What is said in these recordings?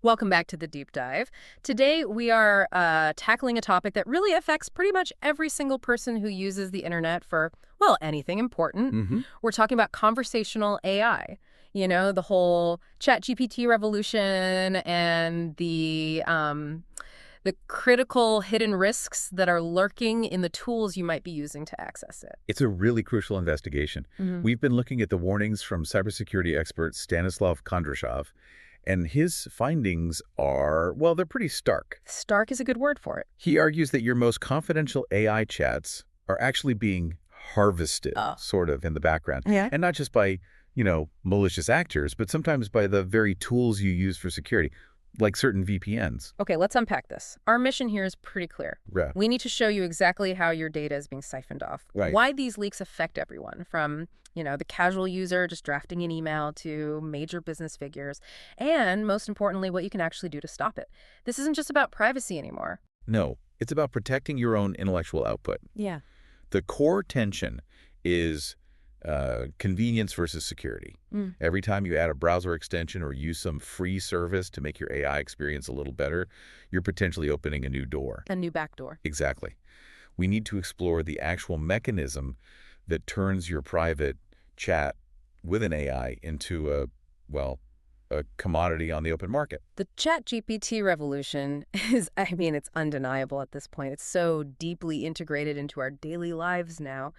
Welcome back to the deep dive. Today we are tackling a topic that really affects pretty much every single person who uses the internet for, well, anything important. We're talking about conversational AI. You know, the whole ChatGPT revolution and the critical hidden risks that are lurking in the tools you might be using to access it. It's a really crucial investigation. We've been looking at the warnings from cybersecurity expert Stanислав Kondrashov, and his findings are, well, they're pretty stark. Stark is a good word for it. He argues that your most confidential AI chats are actually being harvested, sort of, in the background. Yeah. And not just by, malicious actors, but sometimes by the very tools you use for security, like certain VPNs. Okay, let's unpack this. Our mission here is pretty clear. Yeah. We need to show you exactly how your data is being siphoned off. Right. Why these leaks affect everyone, from the casual user just drafting an email to major business figures, and most importantly, what you can actually do to stop it. This isn't just about privacy anymore. No, it's about protecting your own intellectual output. Yeah. The core tension is convenience versus security. Every time you add a browser extension or use some free service to make your AI experience a little better, you're potentially opening a new door. A new backdoor. Exactly. We need to explore the actual mechanism that turns your private chat with an AI into a commodity on the open market. The ChatGPT revolution is, it's undeniable at this point. It's so deeply integrated into our daily lives now.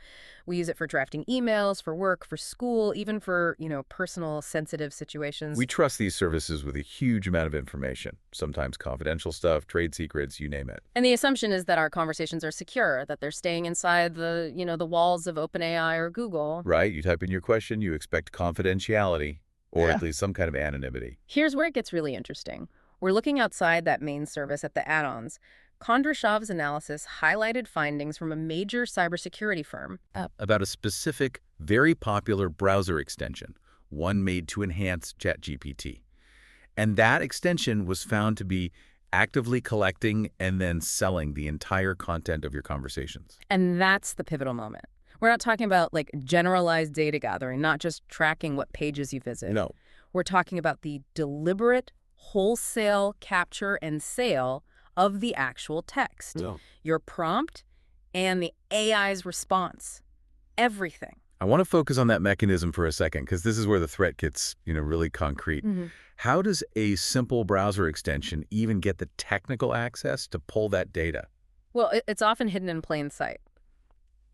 We use it for drafting emails, for work, for school, even for, personal sensitive situations. We trust these services with a huge amount of information, sometimes confidential stuff, trade secrets, you name it. And the assumption is that our conversations are secure, that they're staying inside the, the walls of OpenAI or Google. Right. You type in your question, you expect confidentiality. Or at least some kind of anonymity. Here's where it gets really interesting. We're looking outside that main service at the add-ons. Kondrashov's analysis highlighted findings from a major cybersecurity firm About a specific, very popular browser extension, one made to enhance ChatGPT. And that extension was found to be actively collecting and then selling the entire content of your conversations. And that's the pivotal moment. We're not talking about generalized data gathering, not just tracking what pages you visit. No. We're talking about the deliberate, wholesale capture and sale of the actual text. No. Your prompt and the AI's response. Everything. I want to focus on that mechanism for a second, because this is where the threat gets, really concrete. How does a simple browser extension even get the technical access to pull that data? Well, it's often hidden in plain sight.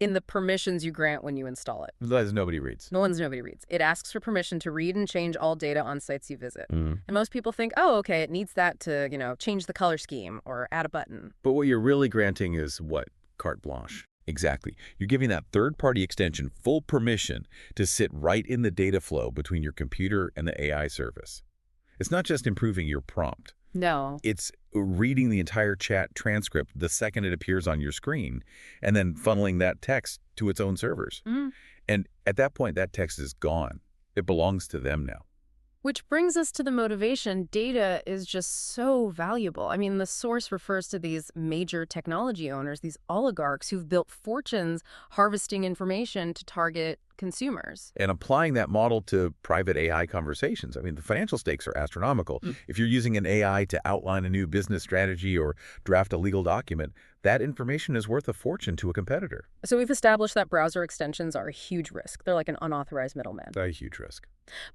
In the permissions you grant when you install it. That nobody reads. Nobody reads. It asks for permission to read and change all data on sites you visit. And most people think, oh, okay, it needs that to, change the color scheme or add a button. But what you're really granting is what? Carte blanche. Exactly. You're giving that third-party extension full permission to sit right in the data flow between your computer and the AI service. It's not just improving your prompt. No. It's reading the entire chat transcript the second it appears on your screen and then funneling that text to its own servers. And at that point, that text is gone. It belongs to them now. Which brings us to the motivation. Data is just so valuable. The source refers to these major technology owners, these oligarchs who've built fortunes harvesting information to target consumers. And applying that model to private AI conversations, the financial stakes are astronomical. If you're using an AI to outline a new business strategy or draft a legal document, that information is worth a fortune to a competitor. So we've established that browser extensions are a huge risk. They're like an unauthorized middleman. A huge risk.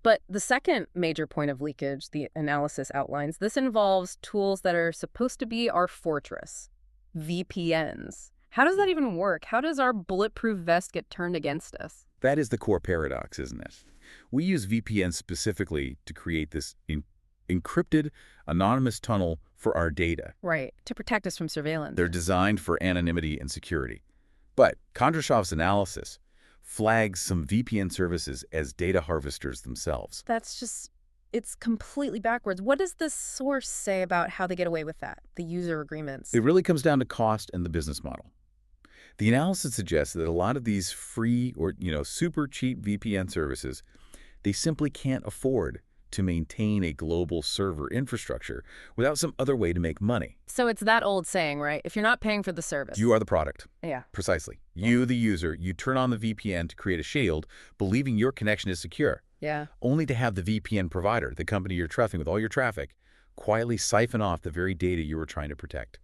But the second major point of leakage the analysis outlines, this involves tools that are supposed to be our fortress, VPNs. How does that even work? How does our bulletproof vest get turned against us? That is the core paradox, isn't it? We use VPNs specifically to create this encrypted, anonymous tunnel for our data. Right, to protect us from surveillance. They're designed for anonymity and security. But Kondrashov's analysis flags some VPN services as data harvesters themselves. It's completely backwards. What does this source say about how they get away with that, the user agreements? It really comes down to cost and the business model. The analysis suggests that a lot of these free or, super cheap VPN services, they simply can't afford to maintain a global server infrastructure without some other way to make money. So it's that old saying, right? If you're not paying for the service. You are the product. Yeah. Precisely. You, the user, you turn on the VPN to create a shield, believing your connection is secure. Yeah. Only to have the VPN provider, the company you're trusting with all your traffic, quietly siphon off the very data you were trying to protect.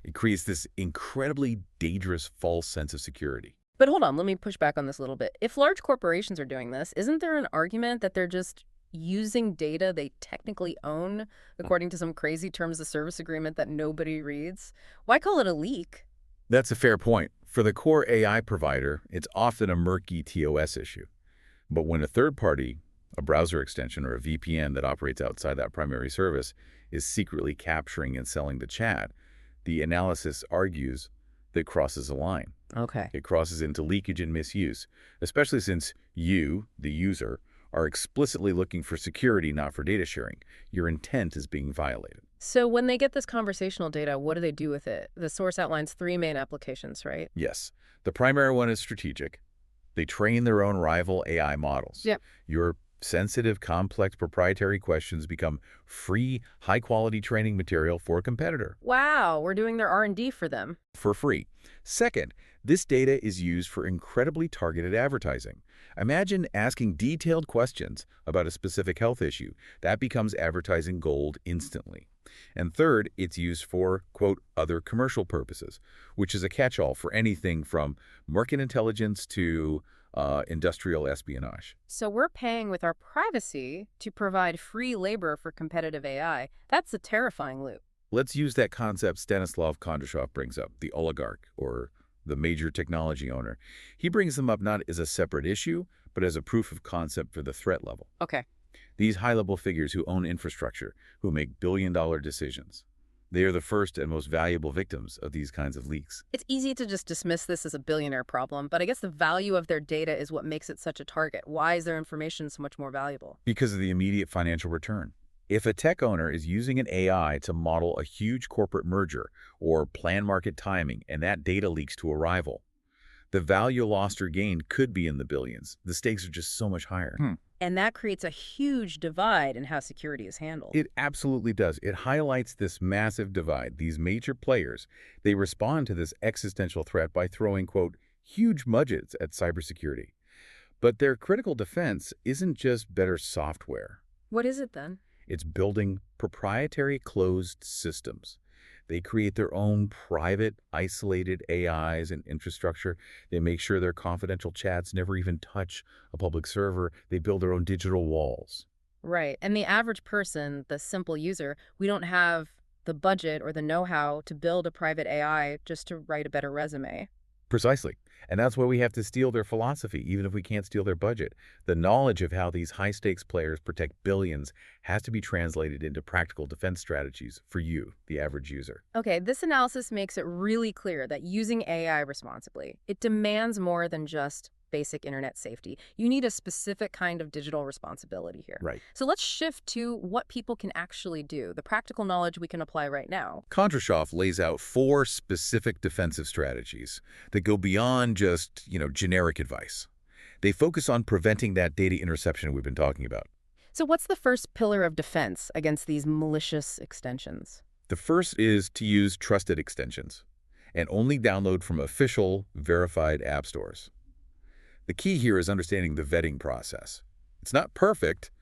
It creates this incredibly dangerous false sense of security. But hold on, let me push back on this a little bit. If large corporations are doing this, isn't there an argument that they're just using data they technically own according to some crazy terms of service agreement that nobody reads? Why call it a leak? That's a fair point. For the core AI provider, it's often a murky TOS issue. But when a third party, a browser extension or a VPN that operates outside that primary service, is secretly capturing and selling the chat, the analysis argues that it crosses a line. Okay. It crosses into leakage and misuse, especially since you, the user, are explicitly looking for security, not for data sharing. Your intent is being violated. So when they get this conversational data, what do they do with it? The source outlines 3 main applications, right? Yes. The primary one is strategic. They train their own rival AI models. Yep. Your sensitive, complex, proprietary questions become free, high-quality training material for a competitor. Wow, we're doing their R&D for them. For free. Second, this data is used for incredibly targeted advertising. Imagine asking detailed questions about a specific health issue. That becomes advertising gold instantly. And third, it's used for, quote, other commercial purposes, which is a catch-all for anything from market intelligence to industrial espionage. So we're paying with our privacy to provide free labor for competitive AI. That's a terrifying loop. Let's use that concept Stanислав Kondrashov brings up, the oligarch, or the major technology owner. He brings them up not as a separate issue, but as a proof of concept for the threat level. Okay. These high-level figures who own infrastructure, who make billion-dollar decisions, they are the first and most valuable victims of these kinds of leaks. It's easy to just dismiss this as a billionaire problem, but I guess the value of their data is what makes it such a target. Why is their information so much more valuable? Because of the immediate financial return. If a tech owner is using an AI to model a huge corporate merger or plan market timing and that data leaks to a rival, the value lost or gained could be in the billions. The stakes are just so much higher. And that creates a huge divide in how security is handled. It absolutely does. It highlights this massive divide. These major players, they respond to this existential threat by throwing, quote, huge budgets at cybersecurity. But their critical defense isn't just better software. What is it then? It's building proprietary closed systems. They create their own private, isolated AIs and infrastructure. They make sure their confidential chats never even touch a public server. They build their own digital walls. Right. And the average person, the simple user, we don't have the budget or the know-how to build a private AI just to write a better resume. Precisely. And that's why we have to steal their philosophy, even if we can't steal their budget. The knowledge of how these high-stakes players protect billions has to be translated into practical defense strategies for you, the average user. Okay, this analysis makes it really clear that using AI responsibly, it demands more than just basic internet safety. You need a specific kind of digital responsibility here. Right. So let's shift to what people can actually do, the practical knowledge we can apply right now. Kondrashov lays out 4 specific defensive strategies that go beyond just, generic advice. They focus on preventing that data interception we've been talking about. So what's the first pillar of defense against these malicious extensions? The first is to use trusted extensions and only download from official, verified app stores. The key here is understanding the vetting process. It's not perfect,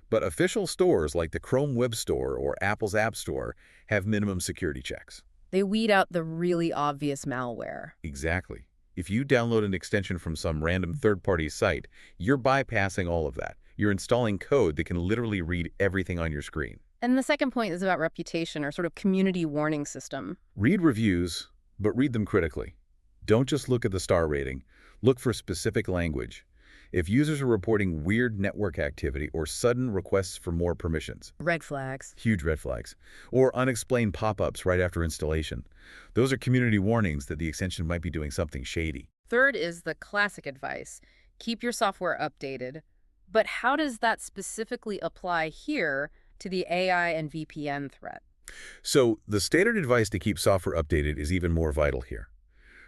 but official stores like the Chrome Web Store or Apple's App Store have minimum security checks. They weed out the really obvious malware. Exactly. If you download an extension from some random third-party site, you're bypassing all of that. You're installing code that can literally read everything on your screen. And the second point is about reputation, or sort of community warning system. Read reviews, but read them critically. Don't just look at the star rating. Look for specific language. If users are reporting weird network activity or sudden requests for more permissions, Red flags. huge red flags, or unexplained pop-ups right after installation, those are community warnings that the extension might be doing something shady. Third is the classic advice. Keep your software updated. But how does that specifically apply here to the AI and VPN threat? So the standard advice to keep software updated is even more vital here.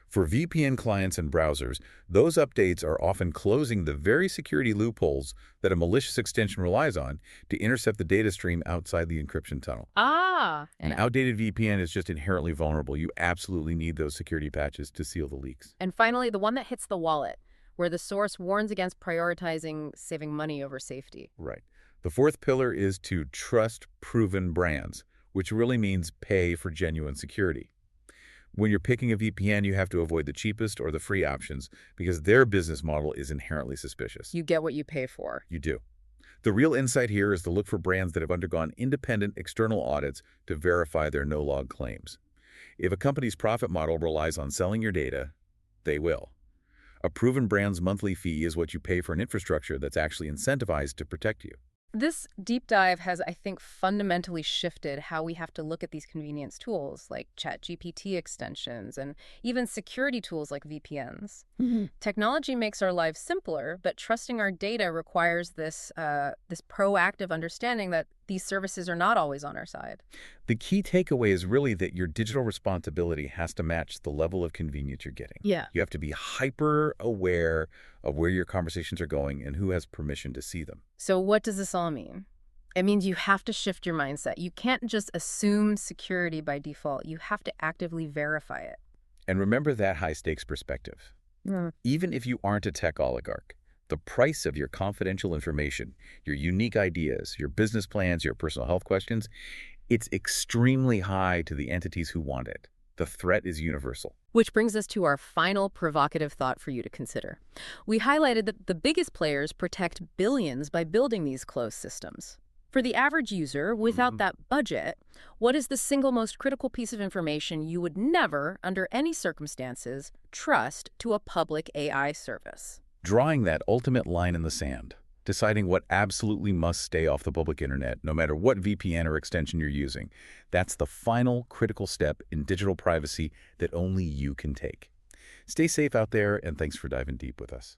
For VPN clients and browsers, those updates are often closing the very security loopholes that a malicious extension relies on to intercept the data stream outside the encryption tunnel. An outdated VPN is just inherently vulnerable. You absolutely need those security patches to seal the leaks. And finally, the one that hits the wallet, where the source warns against prioritizing saving money over safety. Right. The fourth pillar is to trust proven brands, which really means pay for genuine security. When you're picking a VPN, you have to avoid the cheapest or the free options because their business model is inherently suspicious. You get what you pay for. You do. The real insight here is to look for brands that have undergone independent external audits to verify their no-log claims. If a company's profit model relies on selling your data, they will. A proven brand's monthly fee is what you pay for an infrastructure that's actually incentivized to protect you. This deep dive has, I think, fundamentally shifted how we have to look at these convenience tools like ChatGPT extensions and even security tools like VPNs. Technology makes our lives simpler, but trusting our data requires this proactive understanding that these services are not always on our side. The key takeaway is really that your digital responsibility has to match the level of convenience you're getting. Yeah. You have to be hyper aware of where your conversations are going and who has permission to see them. So what does this all mean? It means you have to shift your mindset. You can't just assume security by default. You have to actively verify it. And remember that high-stakes perspective. Even if you aren't a tech oligarch, the price of your confidential information, your unique ideas, your business plans, your personal health questions, it's extremely high to the entities who want it. The threat is universal. Which brings us to our final provocative thought for you to consider. We highlighted that the biggest players protect billions by building these closed systems. For the average user, without that budget, what is the single most critical piece of information you would never, under any circumstances, trust to a public AI service? Drawing that ultimate line in the sand, deciding what absolutely must stay off the public internet, no matter what VPN or extension you're using, that's the final critical step in digital privacy that only you can take. Stay safe out there, and thanks for diving deep with us.